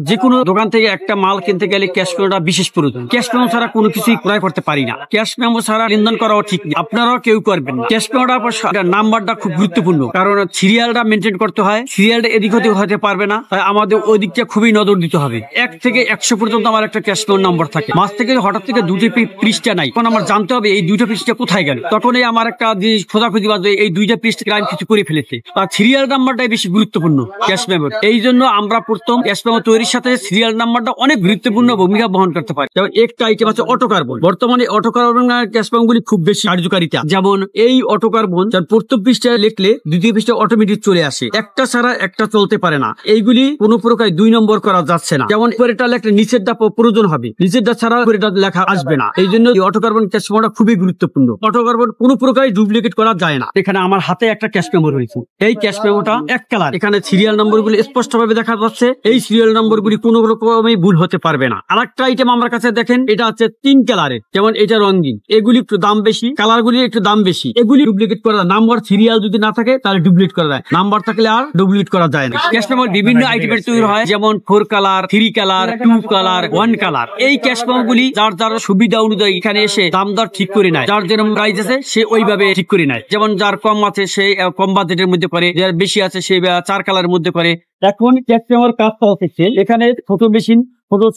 যে কোনো দোকান থেকে একটা মাল কিনতে গেলে ক্যাশ মেমোটা বিশেষ প্রয়োজন। ক্যাশ মেমো ছাড়া কোনো কিছুই ক্রয় করতে পারি না। ক্যাশ মেমো ছাড়া লেনদেন করাও ঠিক নেই, আপনারাও কেউ করবেন না। ক্যাশ মেমোটা নাম্বারটা খুব গুরুত্বপূর্ণ, কারণ সিরিয়ালটা মেনটেন করতে হয়, সিরিয়ালটা এদিক ওদিক হতে পারবে না, তাই আমাদের ওই দিকটা খুবই নজর দিতে হবে। 1 থেকে 100 পর্যন্ত আমার একটা ক্যাশ মেমো নাম্বার থাকে। মাঝ থেকে হঠাৎ থেকে দুটি পৃষ্ঠা নাই, তখন আমার জানতে হবে এই দুটো পৃষ্ঠা কোথায় গেল। তখনই আমার একটা জিনিস খোঁজাখুঁজি বাজবে, এই দুইটা পৃষ্ঠা আমি কিছু করে ফেলেছে। আর সিরিয়াল নাম্বারটাই বেশি গুরুত্বপূর্ণ ক্যাশ মেমোর। এই জন্য আমরা প্রথম ক্যাশ মেমো তৈরির সাথে সিরিয়াল নাম্বারটা অনেক গুরুত্বপূর্ণ ভূমিকা বহন করতে পারে। যেমন একটা আইটেম আছে অটো কার্বন। বর্তমানে অটো কার্বন ক্যাশ মেমো গুলি খুব বেশি কার্যকারিতা। যেমন এই অটো কার্বন যার প্রথম পৃষ্ঠায় লিখলে দ্বিতীয় পৃষ্ঠা অটোমেটিক চলে আসে, একটা ছাড়া একটা চলতে পারে না। এইগুলি কোনো প্রকার 2 নম্বর করা যাচ্ছে না। যেমন উপরেটা লেখলে নিচেরটা প্রয়োজন হবে, নিচেরটা ছাড়া উপরেটা লেখা আসবে না। এই জন্য অটো কার্বন ক্যাশ মেমোটা খুবই গুরুত্বপূর্ণ। অটো কার্বন কোনো প্রকার ডুপ্লিকেট করা যায় না। এখানে আমার হাতে একটা ক্যাশ মেমো রয়েছে, এই ক্যাশ মেমোটা এক কালার। এখানে সিরিয়াল নম্বর গুলি স্পষ্ট ভাবে দেখা যাচ্ছে, এই সিরিয়াল নম্বর গুলি কোনো রকমই ভুল হতে পারবে না। আরেকটা আইটেম আমার কাছে দেখেন, এটা হচ্ছে 3 কালারের, যেমন এটা রঙিন, এগুলি একটু দাম বেশি, কালার গুলি একটু দাম বেশি। এগুলি ডুপ্লিকেট করা যায়, নাম্বার সিরিয়াল যদি না থাকে তাহলে ডুপ্লিকেট করা যায়, নাম্বার থাকলে আর ডুপ্লিকেট করা যায় না। ক্যাশ মেমো বিভিন্ন আইটেমের তৈরি হয়, যেমন 4 কালার, 3 কালার, 2 কালার, 1 কালার। এই ক্যাশ মেমো গুলি যার যার সুবিধা অনুযায়ী এখানে এসে দাম দর ঠিক করে নেয়, যার যেরকম প্রাইস আছে সে ওইভাবে ঠিক করে নেয়। যেমন যার কম আছে সে কম বাজেটের মধ্যে করে, যার বেশি আছে সে 4 কালারের মধ্যে করে। এখন ক্যাশ মেমোর কাজটা হচ্ছে এখানে ছোট মেশিন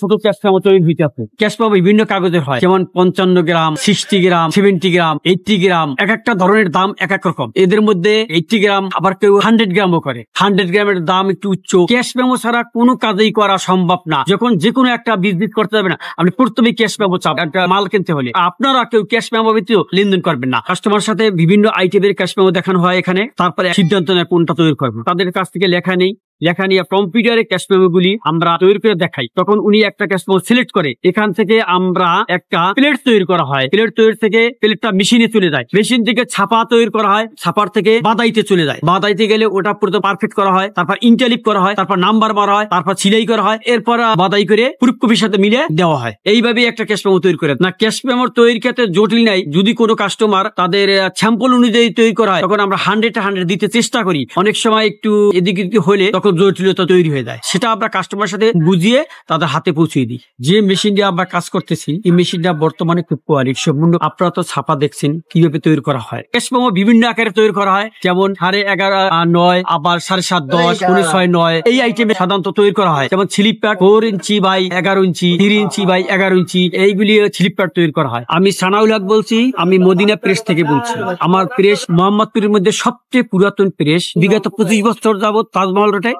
ছোট ক্যাশ মেমো তৈরি হইতে আছে। ক্যাশ মেমো বিভিন্ন কাগজের হয়, যেমন 55 গ্রাম, 60 গ্রাম, 70 গ্রাম, 80 গ্রাম। এক একটা ধরনের দাম এক এক রকম। এদের মধ্যে 80 গ্রাম আবার কেউ 100 গ্রামও করে। 100 গ্রামের দাম একটু উচ্চ। ক্যাশ মেমো ছাড়া কোনো কাজই করা সম্ভব না। যখন যে কোনো একটা বিজনেস করতে যাবে না, আপনি প্রথমে ক্যাশ মেমো চাপ। একটা মাল কিনতে হলে আপনারা কেউ ক্যাশ মেমো ব্যতীত লেনদেন করবেন না। কাস্টমার সাথে বিভিন্ন আইটেমের ক্যাশ মেমো দেখানো হয় এখানে, তারপরে সিদ্ধান্ত নেয় কোনটা তৈরি করবো। তাদের কাছ থেকে লেখা নিয়ে কম্পিউটারে ক্যাশ মেমো গুলি আমরা তৈরি করে দেখাই, তখন উনি একটা ক্যাশ মেমো সিলেক্ট করে। এখান থেকে আমরা একটা প্লেট তৈরি করা হয়, প্লেট তৈরি থেকে প্লেটটা মেশিনে চলে যায়, মেশিন থেকে ছাপা তৈরি করা হয়, ছাপার থেকে বাদাইতে চলে যায়, বাদাইতে গেলে ওটা পুরো পারফেক্ট করা হয়, তারপর ইন্টালিপ করা হয়, তারপর নাম্বার মারা হয়, তারপর সিলাই করা হয়, এরপর বাদাই করে প্রুফ কপির সাথে মিলে দেওয়া হয়। এইভাবে একটা ক্যাশ মেমো তৈরি করে না। ক্যাশ মেমোর তৈরির ক্ষেত্রে জটিল নাই। যদি কোনো কাস্টমার তাদের স্যাম্পল অনুযায়ী তৈরি করা হয়, তখন আমরা 100 দিতে চেষ্টা করি। অনেক সময় একটু এদিক হলে তখন জটিলতা তৈরি হয়ে যায়, সেটা আমরা কাস্টমার সাথে বুঝিয়ে তাদের হাতে পৌঁছে দিই। যে মেশিন দিয়ে আমরা কাজ করতেছি এই মেশিনটা বর্তমানে খুব কোয়ালিটি সম্পূর্ণ। আপনারা তো ছাপা দেখছেন কিভাবে তৈরি করা হয়। ক্যাশ মেমো বিভিন্ন আকারে তৈরি করা হয়, যেমন 11.5, 9, আবার 7.5, 10, 19, 9 এই আইটেমে সাধারণত তৈরি করা হয়। যেমন স্লিপ প্যাড 4 ইঞ্চি বাই 11 ইঞ্চি, 3 ইঞ্চি বাই 11 ইঞ্চি, এইগুলি স্লিপ প্যাড তৈরি করা হয়। আমি সানাউল হক বলছি, আমি মদিনা প্রেস থেকে বলছি। আমার প্রেস মোহাম্মদপুরের মধ্যে সবচেয়ে পুরাতন প্রেস, বিগত 25 বছর যাবত তাজমহল রোডে